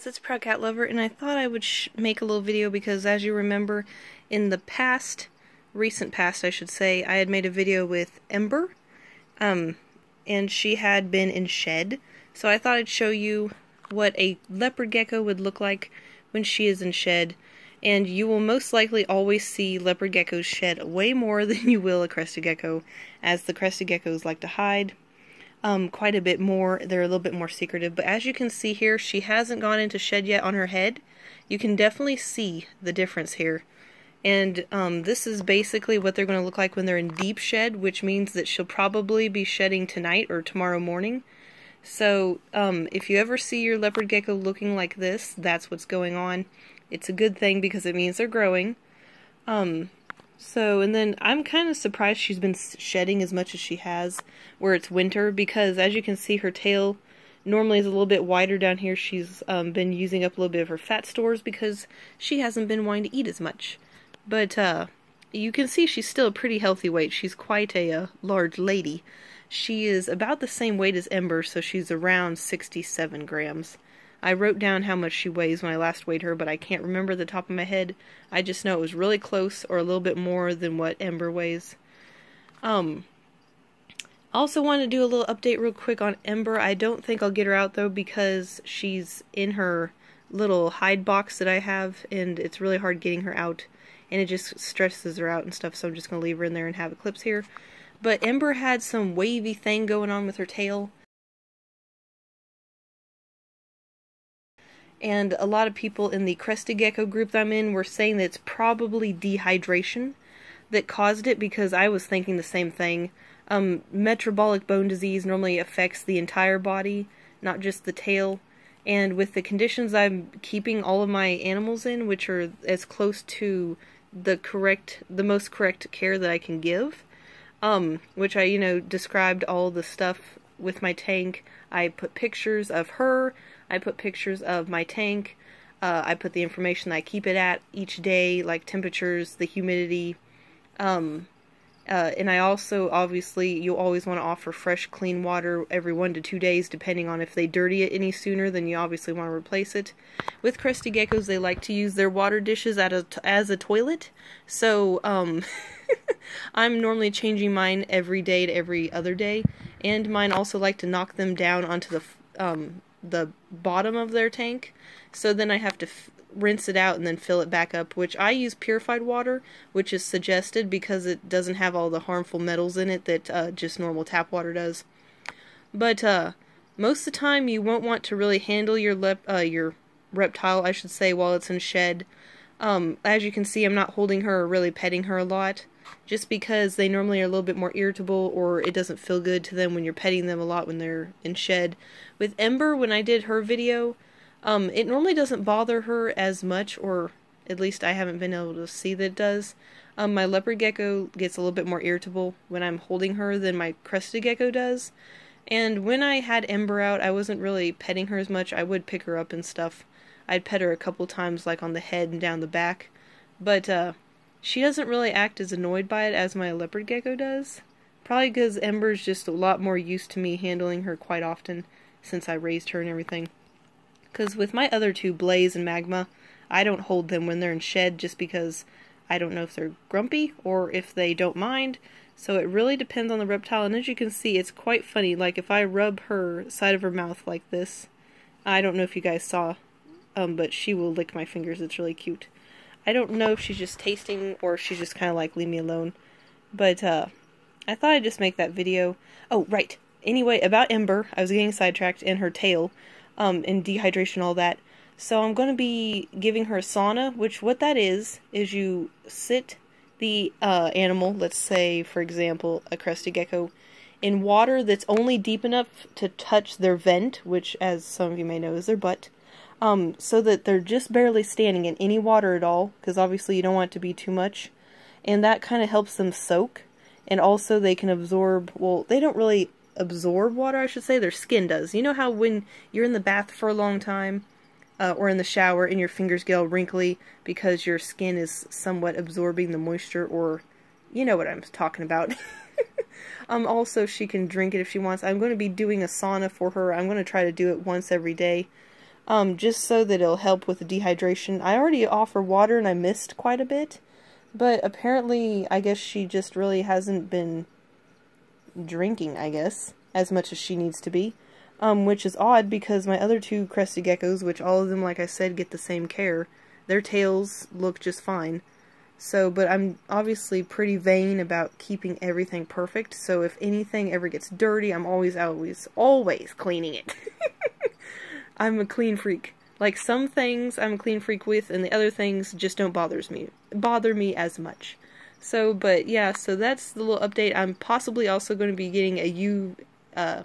guys, it's Proud Cat Lover, and I thought I would make a little video because, as you remember, in the recent past I should say, I had made a video with Ember, and she had been in shed, so I thought I'd show you what a leopard gecko would look like when she is in shed, and you will most likely always see leopard geckos shed way more than you will a crested gecko, as the crested geckos like to hide quite a bit more. They're a little bit more secretive, but as you can see here, she hasn't gone into shed yet on her head. You can definitely see the difference here. And this is basically what they're going to look like when they're in deep shed, which means that she'll probably be shedding tonight or tomorrow morning. So if you ever see your leopard gecko looking like this, that's what's going on. It's a good thing because it means they're growing. And then I'm kind of surprised she's been shedding as much as she has where it's winter, because as you can see, her tail normally is a little bit wider down here. She's been using up a little bit of her fat stores because she hasn't been wanting to eat as much. But you can see she's still a pretty healthy weight. She's quite a large lady. She is about the same weight as Ember, so she's around 67 grams. I wrote down how much she weighs when I last weighed her, but I can't remember the top of my head. I just know it was really close, or a little bit more than what Ember weighs. I also want to do a little update real quick on Ember. I don't think I'll get her out though, because she's in her little hide box that I have, and it's really hard getting her out, and it just stresses her out and stuff, so I'm just going to leave her in there and have Eclipse here. But Ember had some wavy thing going on with her tail. And a lot of people in the crested gecko group that I'm in were saying that it's probably dehydration that caused it, because I was thinking the same thing. Metabolic bone disease normally affects the entire body, not just the tail. And with the conditions I'm keeping all of my animals in, which are as close to the most correct care that I can give, which I, described all the stuff with my tank. I put pictures of her, I put pictures of my tank, I put the information that I keep it at each day, like temperatures, the humidity, and I also, obviously, you always want to offer fresh, clean water every 1 to 2 days, depending on if they dirty it any sooner, then you obviously want to replace it. With crested geckos, they like to use their water dishes as a toilet, so, I'm normally changing mine every day to every other day, and mine also like to knock them down onto the bottom of their tank, so then I have to rinse it out and then fill it back up, which I use purified water, which is suggested because it doesn't have all the harmful metals in it that just normal tap water does. But most of the time you won't want to really handle your reptile, I should say, while it's in shed. As you can see, I'm not holding her or really petting her a lot, just because they normally are a little bit more irritable, or it doesn't feel good to them when you're petting them a lot when they're in shed. With Ember, when I did her video, it normally doesn't bother her as much, or at least I haven't been able to see that it does. My leopard gecko gets a little bit more irritable when I'm holding her than my crested gecko does. And when I had Ember out, I wasn't really petting her as much. I would pick her up and stuff. I'd pet her a couple times, like on the head and down the back. But she doesn't really act as annoyed by it as my leopard gecko does. Probably because Ember's just a lot more used to me handling her quite often since I raised her and everything. Because with my other two, Blaze and Magma, I don't hold them when they're in shed, just because I don't know if they're grumpy or if they don't mind. So it really depends on the reptile, and as you can see, it's quite funny. Like if I rub her side of her mouth like this, I don't know if you guys saw, but she will lick my fingers. It's really cute. I don't know if she's just tasting or she's just kind of like, leave me alone. But I thought I'd just make that video. Oh, right. Anyway, about Ember, I was getting sidetracked, in her tail, and dehydration, all that. So I'm going to be giving her a sauna, which what that is you sit the animal, let's say, for example, a crested gecko, in water that's only deep enough to touch their vent, which, as some of you may know, is their butt, so that they're just barely standing in any water at all, because obviously you don't want it to be too much, and that kind of helps them soak, and also they can absorb, well, they don't really absorb water, I should say, their skin does. You know how when you're in the bath for a long time, or in the shower, and your fingers get all wrinkly because your skin is somewhat absorbing the moisture, or you know what I'm talking about. Also, she can drink it if she wants. I'm going to be doing a sauna for her. I'm going to try to do it once every day. just so that it'll help with the dehydration. I already offer water and I missed quite a bit, but apparently I guess she just really hasn't been drinking, I guess, as much as she needs to be. Which is odd because my other two crested geckos, which all of them, like I said, get the same care, their tails look just fine. So, but I'm obviously pretty vain about keeping everything perfect, so if anything ever gets dirty, I'm always cleaning it. I'm a clean freak. Like, some things I'm a clean freak with, and the other things just don't bother me as much. So, but yeah, so that's the little update. I'm possibly also going to be getting a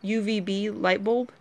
UVB light bulb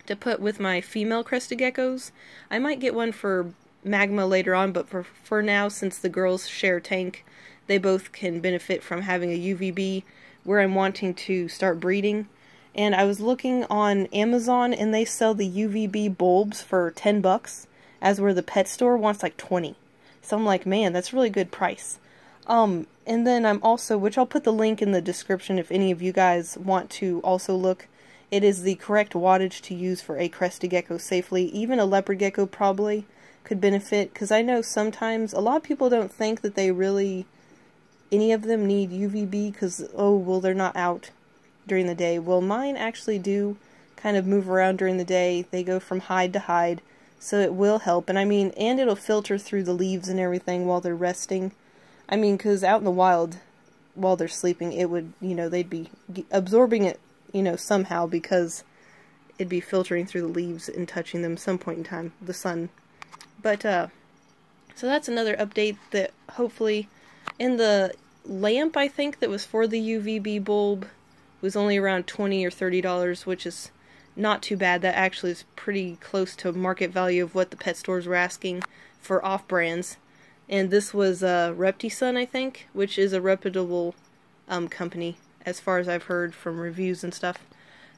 to put with my female crested geckos. I might get one for magma later on, but for now, since the girls share a tank, they both can benefit from having a UVB where I'm wanting to start breeding. And I was looking on Amazon and they sell the UVB bulbs for 10 bucks, as where the pet store wants like 20. So I'm like, man, that's a really good price. And then I'm also, which I'll put the link in the description if any of you guys want to also look, it is the correct wattage to use for a crested gecko safely. Even a leopard gecko probably could benefit, because I know sometimes a lot of people don't think that they really, any of them need UVB because, oh, well, they're not out during the day. Well, mine actually do kind of move around during the day. They go from hide to hide, so it will help. And I mean, and it'll filter through the leaves and everything while they're resting. I mean, because out in the wild, while they're sleeping, it would, you know, they'd be absorbing it, you know, somehow, because it'd be filtering through the leaves and touching them some point in time, the sun. But, so that's another update that hopefully, in the lamp, I think, that was for the UVB bulb, was only around $20 or $30, which is not too bad. That actually is pretty close to market value of what the pet stores were asking for off-brands. And this was Reptisun, I think, which is a reputable company, as far as I've heard from reviews and stuff.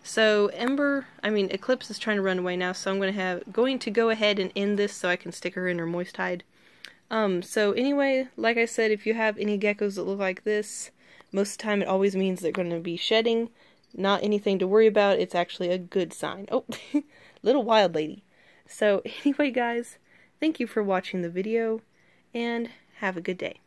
So Eclipse is trying to run away now, so I'm going to go ahead and end this so I can stick her in her moist hide. So anyway, like I said, if you have any geckos that look like this, most of the time it always means they're going to be shedding. Not anything to worry about. It's actually a good sign. Oh, little wild lady. So anyway, guys, thank you for watching the video, and have a good day.